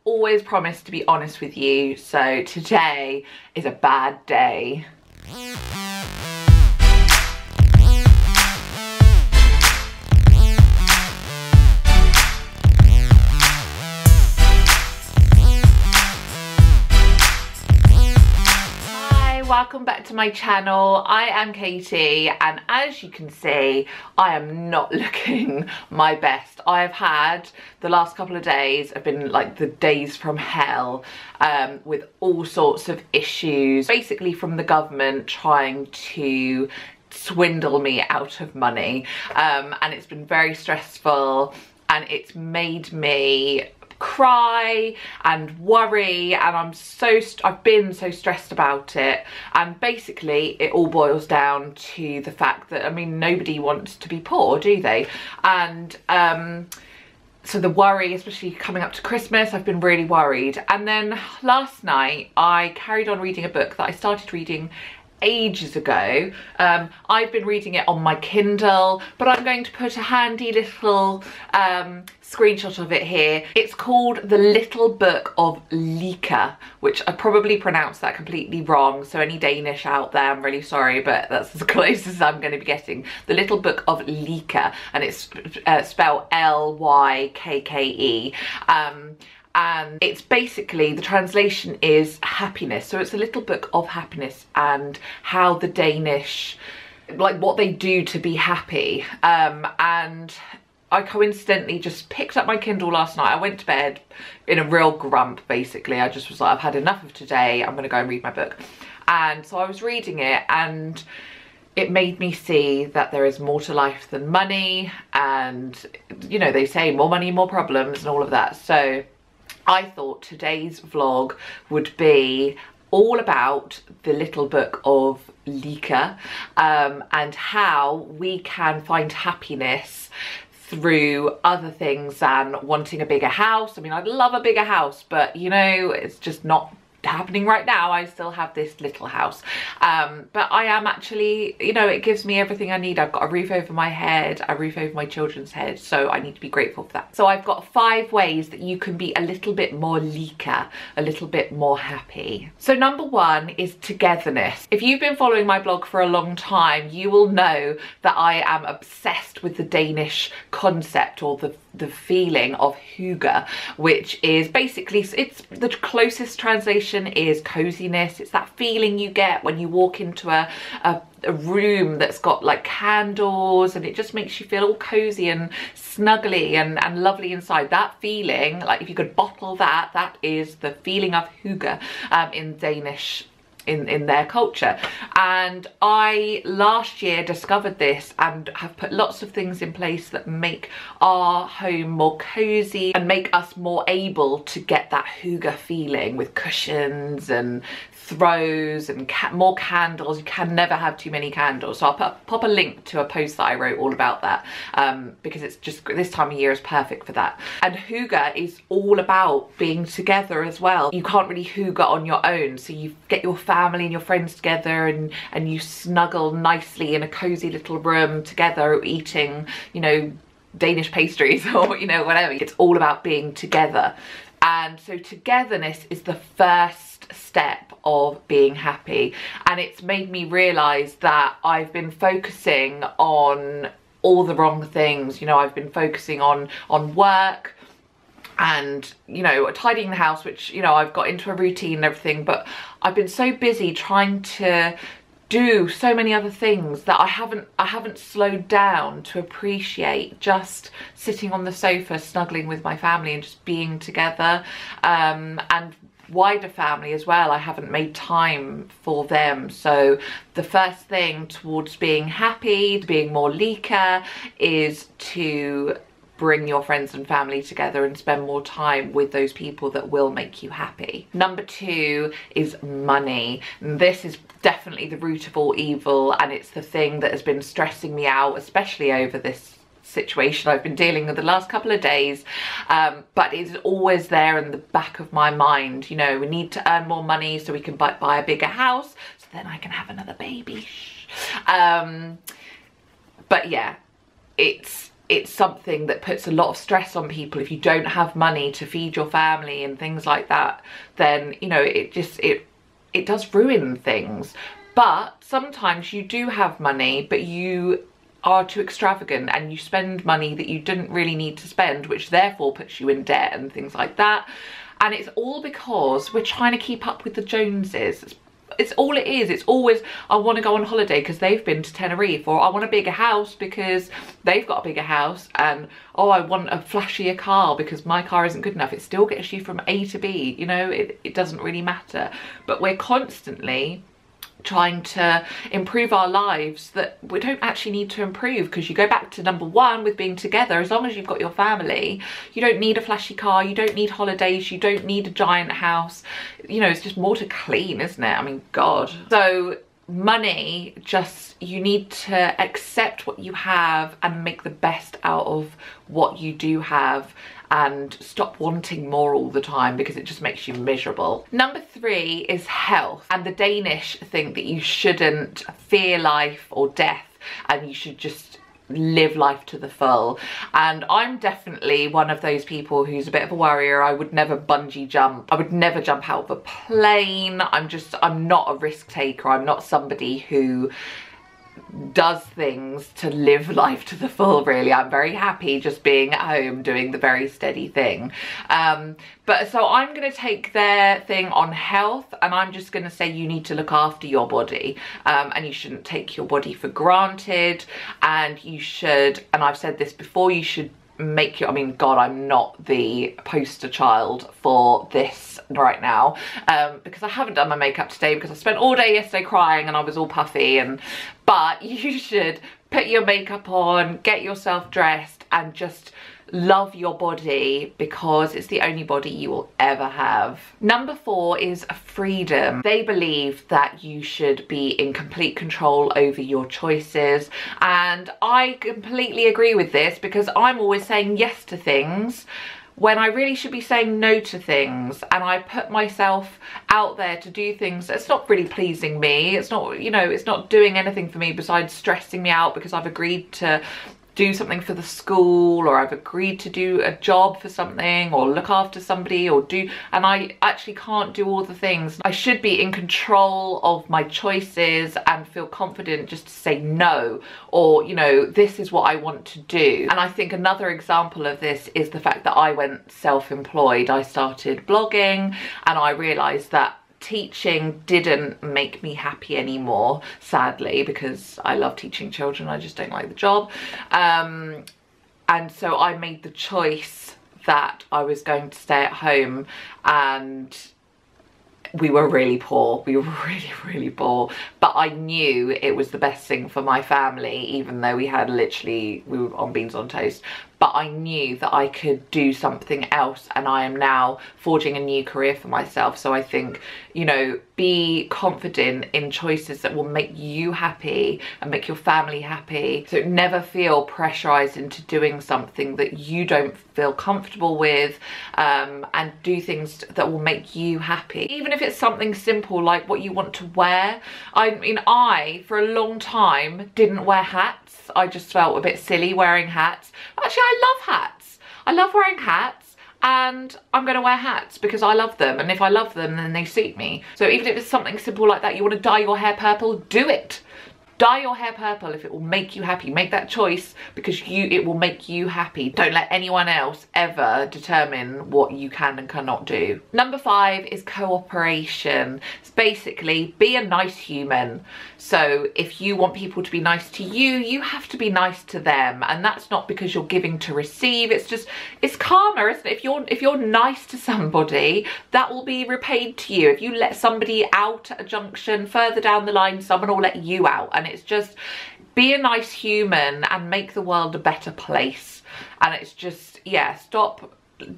always promised to be honest with you, so today is a bad day. Welcome back to my channel. I am Katie, and as you can see, I am not looking my best. I have had the last couple of days have been like the days from hell, with all sorts of issues, basically from the government trying to swindle me out of money, and it's been very stressful, and it's made me cry and worry, and I've been so stressed about it. And basically it all boils down to the fact that, I mean, nobody wants to be poor, do they? And so the worry, especially coming up to Christmas, I've been really worried. And then last night I carried on reading a book that I started reading ages ago. I've been reading it on my Kindle, but I'm going to put a handy little screenshot of it here. It's called The Little Book of Lykke, which I probably pronounced that completely wrong, so any Danish out there, I'm really sorry, but that's as close as I'm going to be getting. The Little Book of Lykke, and it's spelled L-Y-K-K-E. And it's basically, the translation is happiness. So it's a little book of happiness and how the Danish, like what they do to be happy. And I coincidentally just picked up my Kindle last night. I went to bed in a real grump, basically. I just was like, I've had enough of today. I'm gonna go and read my book. And so I was reading it, and it made me see that there is more to life than money. And, you know, they say more money, more problems and all of that. So I thought today's vlog would be all about the Little Book of Lykke, and how we can find happiness through other things than wanting a bigger house. I mean, I'd love a bigger house, but you know, it's just not happening right now. I still have this little house, but I am actually, you know, it gives me everything I need. I've got a roof over my head, a roof over my children's heads, so I need to be grateful for that. So I've got 5 ways that you can be a little bit more Lykke, a little bit more happy. So number 1 is togetherness. If you've been following my blog for a long time, you will know that I am obsessed with the Danish concept, or the feeling of hygge, which is basically, it's the closest translation is coziness. It's that feeling you get when you walk into a room that's got like candles, and it just makes you feel all cozy and snuggly and lovely inside. That feeling, like if you could bottle that, that is the feeling of hygge in Danish, in their culture. And I last year discovered this and have put lots of things in place that make our home more cozy and make us more able to get that hygge feeling, with cushions and throws and more candles. You can never have too many candles, so I'll pop a link to a post that I wrote all about that, because it's just, this time of year is perfect for that. And hygge is all about being together as well. You can't really hygge on your own, so you get your family and your friends together, and you snuggle nicely in a cozy little room together, eating, you know, Danish pastries or, you know, whatever. It's all about being together. And so togetherness is the first step of being happy, and it's made me realize that I've been focusing on all the wrong things. You know, I've been focusing on work and, you know, tidying the house, which, you know, I've got into a routine and everything, but I've been so busy trying to do so many other things that I haven't slowed down to appreciate just sitting on the sofa snuggling with my family and just being together, and wider family as well. I haven't made time for them. So the first thing towards being happy, being more Lykke, is to bring your friends and family together and spend more time with those people that will make you happy. Number 2 is money. This is definitely the root of all evil, and it's the thing that has been stressing me out, especially over this situation I've been dealing with the last couple of days, but it's always there in the back of my mind. You know, we need to earn more money so we can buy a bigger house, so then I can have another baby. But yeah, it's it's something that puts a lot of stress on people. If you don't have money to feed your family and things like that, then, you know, it does ruin things. But sometimes you do have money, but you are too extravagant and you spend money that you didn't really need to spend, which therefore puts you in debt and things like that. And it's all because we're trying to keep up with the Joneses. It's all it is. It's always, I want to go on holiday because they've been to Tenerife, or I want a bigger house because they've got a bigger house, and oh, I want a flashier car because my car isn't good enough. It still gets you from A to B, you know, it doesn't really matter. But we're constantly trying to improve our lives that we don't actually need to improve, because you go back to number one with being together. As long as you've got your family, you don't need a flashy car, you don't need holidays, you don't need a giant house. You know, it's just more to clean, isn't it? I mean, God. So money, just, you need to accept what you have and make the best out of what you do have, and stop wanting more all the time because it just makes you miserable. Number 3 is health. And the Danish think that you shouldn't fear life or death, and you should just live life to the full. And I'm definitely one of those people who's a bit of a worrier. I would never bungee jump. I would never jump out of a plane. I'm not a risk taker. I'm not somebody who does things to live life to the full, really. I'm very happy just being at home doing the very steady thing. But so I'm going to take their thing on health, and I'm just going to say you need to look after your body, and you shouldn't take your body for granted, and you should, and I've said this before, you should make your, I mean, God, I'm not the poster child for this right now, because I haven't done my makeup today because I spent all day yesterday crying and I was all puffy, but you should put your makeup on, get yourself dressed, and just love your body, because it's the only body you will ever have. Number 4 is freedom. They believe that you should be in complete control over your choices, and I completely agree with this, because I'm always saying yes to things when I really should be saying no to things, and I put myself out there to do things that's not really pleasing me. It's not, you know, it's not doing anything for me besides stressing me out because I've agreed to do something for the school, or I've agreed to do a job for something, or look after somebody, or do, and I actually can't do all the things. I should be in control of my choices and feel confident just to say no, or, you know, this is what I want to do. And I think another example of this is the fact that I went self-employed. I started blogging, and I realized that teaching didn't make me happy anymore, sadly, because I love teaching children. I just don't like the job. And so I made the choice that I was going to stay at home, and we were really poor. We were really poor, but I knew it was the best thing for my family, even though we had literally, we were on beans on toast. But I knew that I could do something else, and I am now forging a new career for myself. So I think, you know, be confident in choices that will make you happy and make your family happy. So never feel pressurized into doing something that you don't feel comfortable with, and do things that will make you happy. Even if it's something simple like what you want to wear. I mean, I, for a long time, didn't wear hats. I just felt a bit silly wearing hats. Actually, I love hats. I love wearing hats, and I'm going to wear hats because I love them, and if I love them, then they suit me. So even if it's something simple like that, you want to dye your hair purple, do it. Dye your hair purple if it will make you happy. Make that choice because it will make you happy. Don't let anyone else ever determine what you can and cannot do. Number 5 is cooperation. It's basically be a nice human. So if you want people to be nice to you, you have to be nice to them. And that's not because you're giving to receive. It's just, it's karma, isn't it? If you're nice to somebody, that will be repaid to you. If you let somebody out at a junction, further down the line, someone will let you out. And it's just, be a nice human and make the world a better place. And it's just, yeah, stop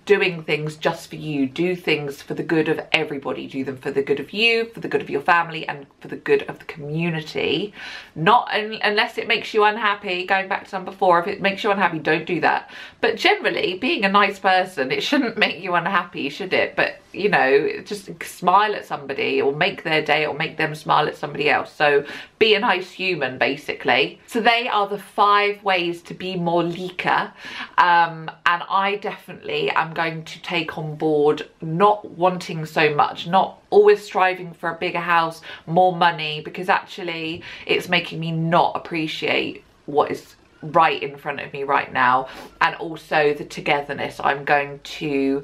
doing things just for you. Do things for the good of everybody. Do them for the good of you, for the good of your family, and for the good of the community. Not unless it makes you unhappy. Going back to number 4, if it makes you unhappy, don't do that. But generally, being a nice person, it shouldn't make you unhappy, should it? But you know, just smile at somebody or make their day or make them smile at somebody else. So be a nice human, basically. So they are the 5 ways to be more Lykke. And I definitely am going to take on board not wanting so much, not always striving for a bigger house, more money, because actually it's making me not appreciate what is right in front of me right now. And also the togetherness. I'm going to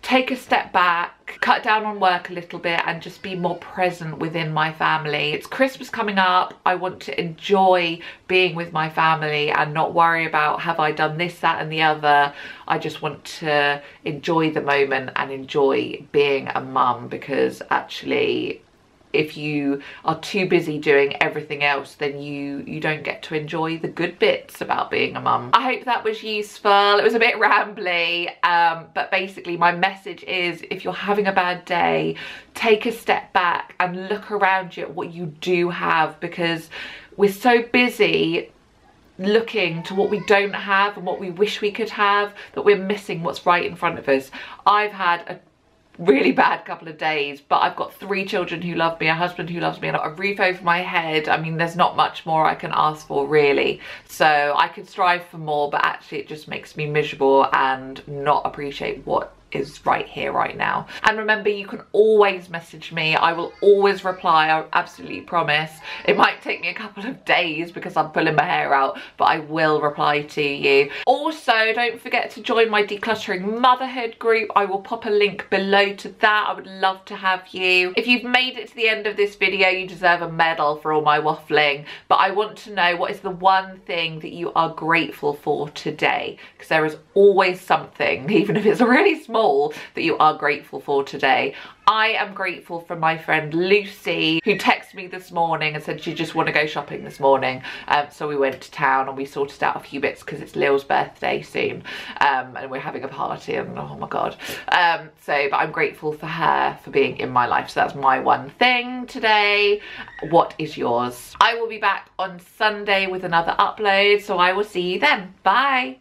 take a step back, cut down on work a little bit, and just be more present within my family. It's Christmas coming up. I want to enjoy being with my family and not worry about have I done this, that and the other. I just want to enjoy the moment and enjoy being a mum, because actually if you are too busy doing everything else, then you don't get to enjoy the good bits about being a mum. I hope that was useful. It was a bit rambly, but basically my message is, if you're having a bad day, take a step back and look around you at what you do have, because we're so busy looking to what we don't have and what we wish we could have that we're missing what's right in front of us. I've had a really bad couple of days, but I've got 3 children who love me, a husband who loves me, and a roof over my head. I mean, there's not much more I can ask for, really. So I could strive for more, but actually it just makes me miserable and not appreciate what is right here, right now. And remember, you can always message me. I will always reply. I absolutely promise. It might take me a couple of days because I'm pulling my hair out, but I will reply to you. Also, don't forget to join my Decluttering Motherhood group. I will pop a link below to that. I would love to have you. If you've made it to the end of this video, you deserve a medal for all my waffling. But I want to know, what is the one thing that you are grateful for today? Because there is always something, even if it's really small, that you are grateful for today. I am grateful for my friend Lucy, who texted me this morning and said she just want to go shopping this morning. So we went to town and we sorted out a few bits because it's Lils' birthday soon, and we're having a party, and oh my god. But I'm grateful for her for being in my life. So that's my one thing today. What is yours? I will be back on Sunday with another upload, so I will see you then. Bye.